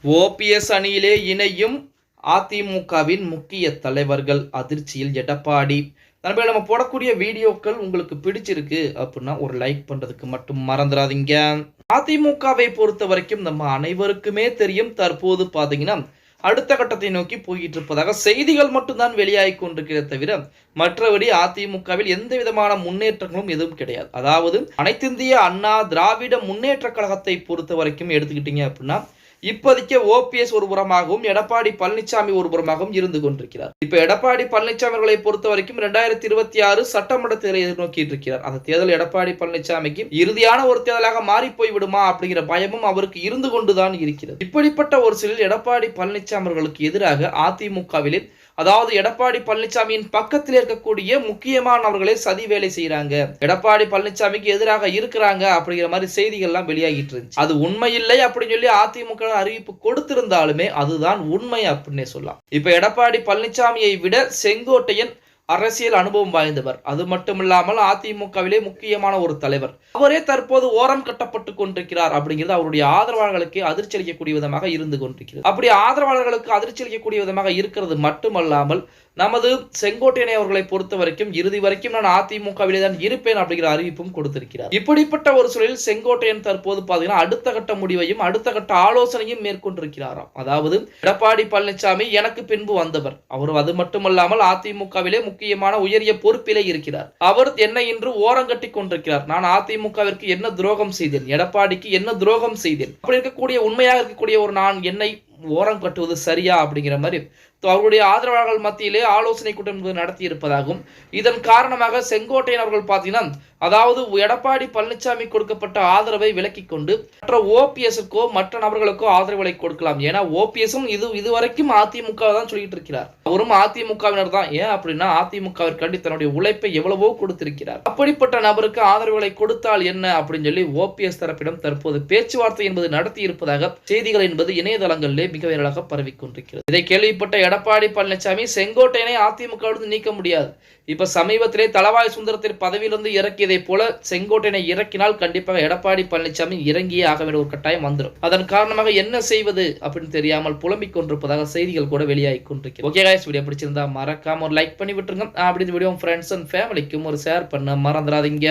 OPS அணியிலே இணையும் அதிமுகவின் முக்கிய தலைவர்கள் அதிர்ச்சியில் எடப்பாடி. நண்பர்களே, நம்ம போடக்கூடிய வீடியோக்கள் உங்களுக்கு பிடிச்சிருக்கு அப்படின்னா ஒரு லைக் பண்றதுக்கு மட்டும் மறந்துடாதீங்க. அதிமுகவை பொறுத்த வரைக்கும் நம்ம அனைவருக்குமே தெரியும், தற்போது பாத்தீங்கன்னா அடுத்த கட்டத்தை நோக்கி போயிட்டு இருப்பதாக செய்திகள் மட்டும்தான் வெளியாகி கொண்டிருக்கிறத தவிர மற்றபடி அதிமுகவில் எந்த விதமான முன்னேற்றங்களும் எதுவும் கிடையாது. அதாவது அனைத்திந்திய அண்ணா திராவிட முன்னேற்ற கழகத்தை பொறுத்த வரைக்கும் எடுத்துக்கிட்டீங்க அப்படின்னா இப்போதைக்கு ஓபிஎஸ் ஒரு புறமாகவும் எடப்பாடி பழனிசாமி ஒரு புறமாகவும் இருந்து கொண்டிருக்கிறார். இப்ப எடப்பாடி பழனிசாமி அவர்களை பொறுத்த வரைக்கும் 2026 சட்டமன்ற தேர்தலை எதிர்நோக்கிட்டு இருக்கிறார். அந்த தேர்தல் எடப்பாடி பழனிசாமிக்கு இறுதியான ஒரு தேர்தலாக மாறி போய் விடுமா அப்படிங்கிற பயமும் அவருக்கு இருந்து கொண்டுதான் இருக்கிறது. இப்படிப்பட்ட ஒரு சூழலில் எடப்பாடி பழனிசாமி அவர்களுக்கு எதிராக அதிமுகவிலே, அதாவது எடப்பாடி பழனிசாமியின் பக்கத்தில் இருக்கக்கூடிய முக்கியமானவர்களே சதி வேலை செய்யறாங்க, எடப்பாடி பழனிசாமிக்கு எதிராக இருக்கிறாங்க அப்படிங்கிற மாதிரி செய்திகள் எல்லாம் வெளியாகிட்டு இருந்துச்சு. அது உண்மை இல்லை அப்படின்னு சொல்லி அதிமுக அறிவிப்பு கொடுத்திருந்தாலுமே அதுதான் உண்மை அப்படின்னே சொல்லலாம். இப்ப எடப்பாடி பழனிசாமியை விட செங்கோட்டையன் அரசியல் அனுபவம் வாய்ந்தவர். அது மட்டுமில்லாமல் அதிமுகவிலே முக்கியமான ஒரு தலைவர். அவரே தற்போது ஓரம் கட்டப்பட்டு கொண்டிருக்கிறார் அப்படிங்கிறது அவருடைய ஆதரவாளர்களுக்கு அதிர்ச்சி அளிக்கக்கூடிய விதமாக இருந்து கொண்டிருக்கிறது. அப்படி ஆதரவாளர்களுக்கு அதிர்ச்சி அளிக்கக்கூடிய விதமாக இருக்கிறது மட்டுமல்லாமல் நமது செங்கோட்டையனை அவர்களை பொறுத்த வரைக்கும் இறுதி வரைக்கும் நான் அதிமுகவிலே தான் இருப்பேன் அப்படிங்கிற அறிவிப்பும் கொடுத்திருக்கிறார். இப்படிப்பட்ட ஒரு சூழலில் செங்கோட்டையன் தற்போது பாத்தீங்கன்னா அடுத்த கட்ட முடிவையும் அடுத்த கட்ட ஆலோசனையும் மேற்கொண்டிருக்கிறாராம். அதாவது எடப்பாடி பழனிசாமி எனக்கு பின்பு வந்தவர், அவர் அது மட்டுமல்லாமல் அதிமுகவிலே முக்கியமான உயரிய பொறுப்பிலே இருக்கிறார். அவர் என்னை இன்று ஓரங்கட்டி கொண்டிருக்கிறார். நான் அதிமுகவிற்கு என்ன துரோகம் செய்தேன், எடப்பாடிக்கு என்ன துரோகம் செய்தேன், அப்படி இருக்கக்கூடிய உண்மையாக இருக்கக்கூடிய ஒரு நான் என்னை ஓரம் கட்டுவது சரியா அப்படிங்கிற மாதிரி அவருடைய ஆதரவாளர்கள் மத்தியிலே ஆலோசனை கூட்டம் நடத்தி இருப்பதாகவும் இதன் காரணமாக செங்கோட்டையன் அவர்கள் பார்த்தீங்கன்னா, அதாவது எடப்பாடி பழனிசாமி கொடுக்கப்பட்ட ஆதரவை விலக்கிக் கொண்டு மற்ற ஓபிஎஸ்க்கோ மற்ற நபர்களுக்கோ ஆதரவுகளை கொடுக்கலாம். ஏன்னா ஓபிஎஸும் இதுவரைக்கும் அதிமுக தான் சொல்லிட்டு இருக்கிறார், அவரும் அதிமுகவினர் தான். ஏன் அப்படின்னா அதிமுகவிற்காண்டி தன்னுடைய உழைப்பை எவ்வளவோ கொடுத்திருக்கிறார். அப்படிப்பட்ட நபருக்கு ஆதரவுகளை கொடுத்தால் என்ன அப்படின்னு சொல்லி ஓபிஎஸ் தரப்பிடம் தற்போது பேச்சுவார்த்தை என்பது நடத்தி இருப்பதாக செய்திகள் என்பது இணையதளங்களிலே மிக வைரலாக பரவிக்கொண்டிருக்கிறது. இதை கேள்விப்பட்ட எடப்பாடி பழனிசாமி செங்கோட்டையனை அதிமுகவிலிருந்து நீக்க முடியாது. இப்ப சமீபத்திலே தளவாய் சுந்தரத்தை பதவியிலிருந்து இறக்கியதை போல செங்கோட்டையனை இறக்கினால் கண்டிப்பாக எடப்பாடி பழனிசாமி இறங்கியே ஆக வேண்டிய ஒரு கட்டாயம் வந்துடும். அதன் காரணமாக என்ன செய்வது அப்படின்னு தெரியாமல் புலம்பிக் கொண்டிருப்பதாக செய்திகள் கூட வெளியாகி கொண்டிருக்கிறது. ஓகே गाइस, வீடியோ பிடிச்சிருந்தா மறக்காம ஒரு லைக் பண்ணி விட்டுருங்க. அப்படி இந்த வீடியோ ஃப்ரெண்ட்ஸ் அண்ட் ஃபேமிலிக்கும் ஒரு ஷேர் பண்ண மறந்துடாதீங்க.